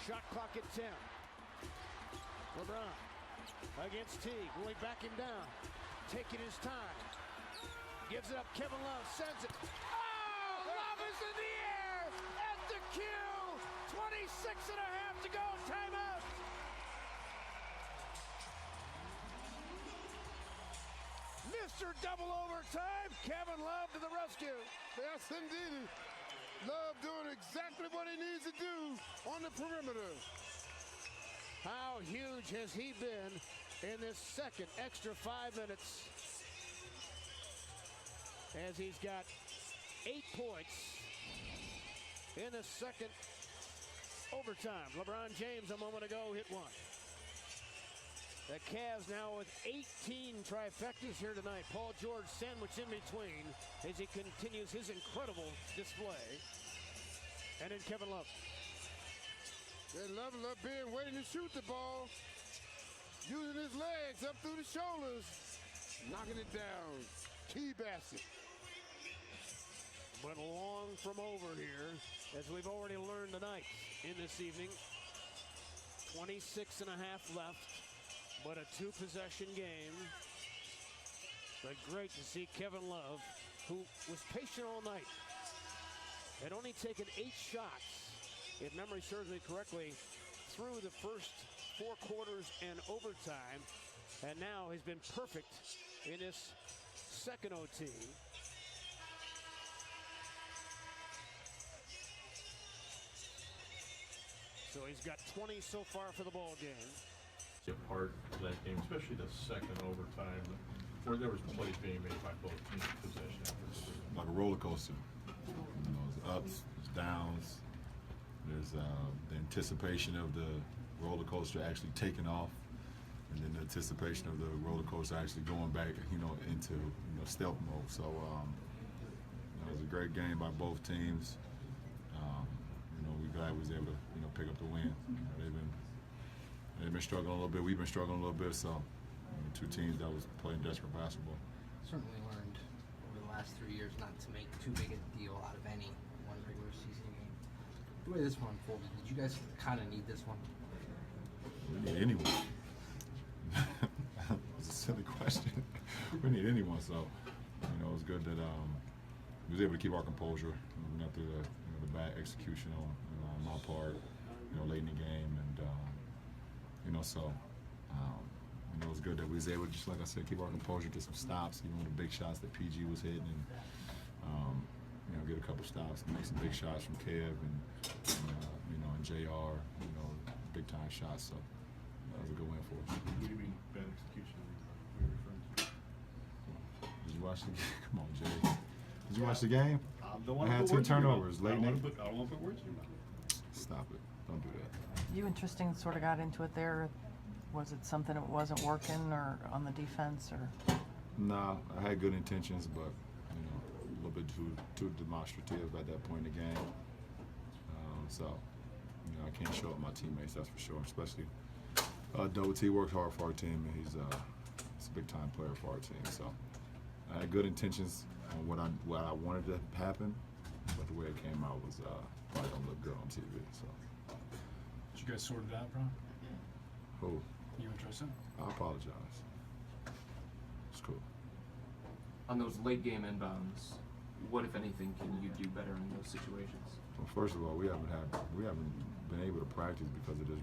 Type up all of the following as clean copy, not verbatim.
Shot clock at 10. LeBron against Teague. Will he back him down? Taking his time. Gives it up. Kevin Love sends it. Oh! Love is in the air at the cue. 26 and a half to go. Timeout. Mr. Double Overtime. Kevin Love to the rescue. Yes, indeed. Love doing exactly what he needs to do on the perimeter. How huge has he been in this second extra 5 minutes? As he's got 8 points in the second overtime. LeBron James a moment ago hit one. The Cavs now with 18 trifectas here tonight. Paul George sandwiched in between as he continues his incredible display. And then Kevin Love. They love being waiting to shoot the ball. Using his legs up through the shoulders. Knocking it down. Key basket. But long from over here, as we've already learned tonight in this evening. 26 and a half left. But a 2-possession game. But great to see Kevin Love, who was patient all night. Had only taken 8 shots, if memory serves me correctly, through the first 4 quarters and overtime. And now has been perfect in this second OT. So he's got 20 so far for the ball game. A part of that game, especially the second overtime, where there was plays being made by both teams possession efforts. Like a roller coaster. You know, it's ups, it's downs. There's the anticipation of the roller coaster actually taking off, and then the anticipation of the roller coaster actually going back, into stealth mode. So it was a great game by both teams. We're glad we was able to pick up the win. They've been struggling a little bit. We've been struggling a little bit. So, 2 teams that was playing desperate basketball. Certainly learned over the last 3 years not to make too big a deal out of any one regular season game. The way this one unfolded, did you guys kind of need this one? We need anyone. It's a silly question. We need anyone. So, it was good that we was able to keep our composure. We got through the bad execution on my part, late in the game, and. It was good that we was able to, just like I said, keep our composure, get some stops, even with the big shots that PG was hitting, and get a couple stops, make some big shots from Kev and JR, big time shots. So that was a good win for us. What do you mean bad execution? What are you referring to? Did you watch the game? Come on, Jay. Did you watch the game? I had 10 turnovers late night. I don't want to put words in your mouth. Stop it. Don't do that. You and Tristian sort of got into it there. Was it something that wasn't working or on the defense? Or? Nah, I had good intentions, but a little bit too demonstrative at that point in the game. I can't show up my teammates, that's for sure. Especially Double T works hard for our team, and he's a big time player for our team. So I had good intentions on what I wanted to happen, but the way it came out was probably don't look good on TV. So. Did you guys sort it out, bro? Who? You and Tristan? I apologize. It's cool. On those late game inbounds, what, if anything, can you do better in those situations? Well, first of all, we haven't been able to practice because of this.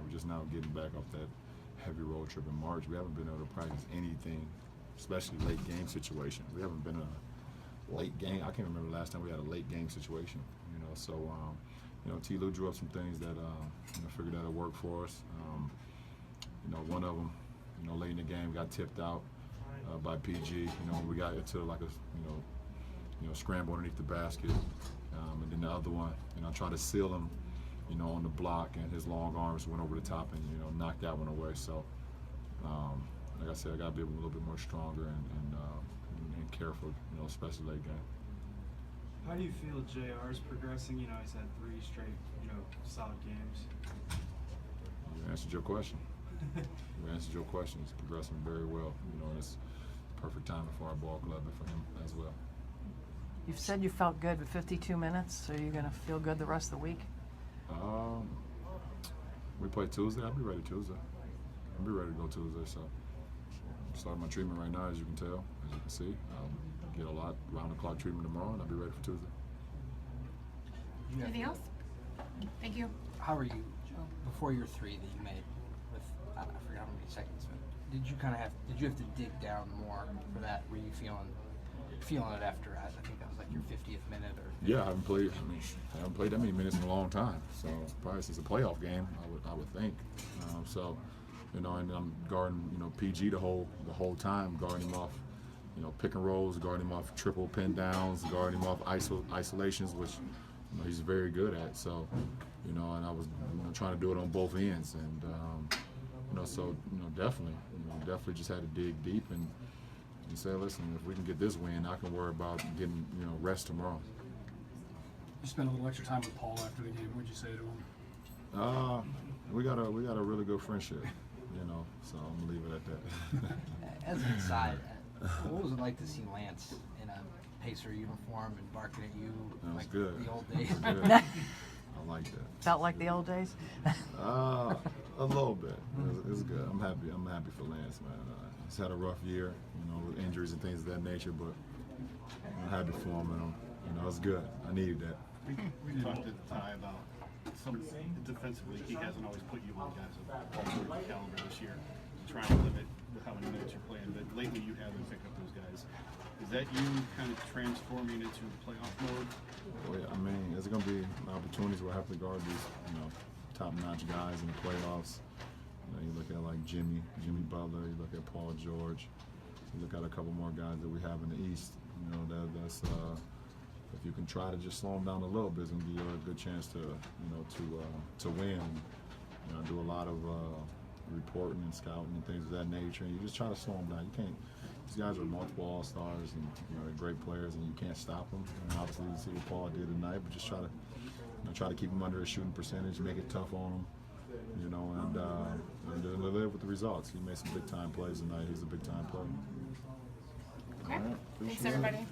We're just now getting back off that heavy road trip in March. We haven't been able to practice anything, especially late game situations. We haven't been in a late game. I can't remember the last time we had a late game situation. So T. Lou drew up some things that figured that'll work for us. One of them, late in the game, got tipped out by PG. We got into like a scramble underneath the basket, and then the other one, I tried to seal him, on the block, and his long arms went over the top and knocked that one away. So, like I said, I got to be a little bit more stronger and careful, especially late game. How do you feel JR's progressing? He's had 3 straight, solid games. You answered your question. He's progressing very well. It's perfect timing for our ball club and for him as well. You've said you felt good with 52 minutes, so you're going to feel good the rest of the week? We play Tuesday. I'll be ready Tuesday. I'll be ready to go Tuesday. So I'm starting my treatment right now, as you can tell, as you can see. Get a lot round-the-clock treatment tomorrow, and I'll be ready for Tuesday. Anything else? Thank you. How are you before your three that you made with I forgot how many seconds? But did you have to dig down more for that? Were you feeling it after? I think that was like your 50th minute or. Yeah, I haven't played that many minutes in a long time. So probably since a playoff game, I would think. So, and I'm guarding PG the whole time, guarding him off pick and rolls, guarding him off triple pin downs, guarding him off isolations, which he's very good at. So, and I was trying to do it on both ends, and definitely just had to dig deep and say, listen, if we can get this win, I can worry about getting rest tomorrow. You spent a little extra time with Paul after the game. What'd you say to him? We got a really good friendship, so I'm gonna leave it at that. As an aside, what was it like to see Lance in a Pacer uniform and barking at you That was like good. the old days? Good. I like that. Felt like the old days? A little bit. It was good. I'm happy for Lance, man. He's had a rough year, with injuries and things of that nature, but I'm happy for him, and it's good. I needed that. We talked at the time about defensively, he hasn't always put you on guys of all the caliber this year, trying to limit how many minutes you're playing, but lately you have been picking up those guys. Is that you kind of transforming into playoff mode? Well, yeah, I mean, there's going to be opportunities where I have to guard these, top-notch guys in the playoffs. You look at like Jimmy Butler, you look at Paul George, you look at a couple more guys that we have in the East. That's if you can try to just slow them down a little bit, it's going to give you a good chance to win. I do a lot of reporting and scouting and things of that nature, and you just try to slow them down. You can't. These guys are multiple all-stars and they're great players, and you can't stop them. And obviously, you see what Paul did tonight, but just try to keep them under a shooting percentage, make it tough on them, and live with the results. He made some big-time plays tonight. He's a big-time player. Okay. All right. Thanks, Appreciate it. everybody.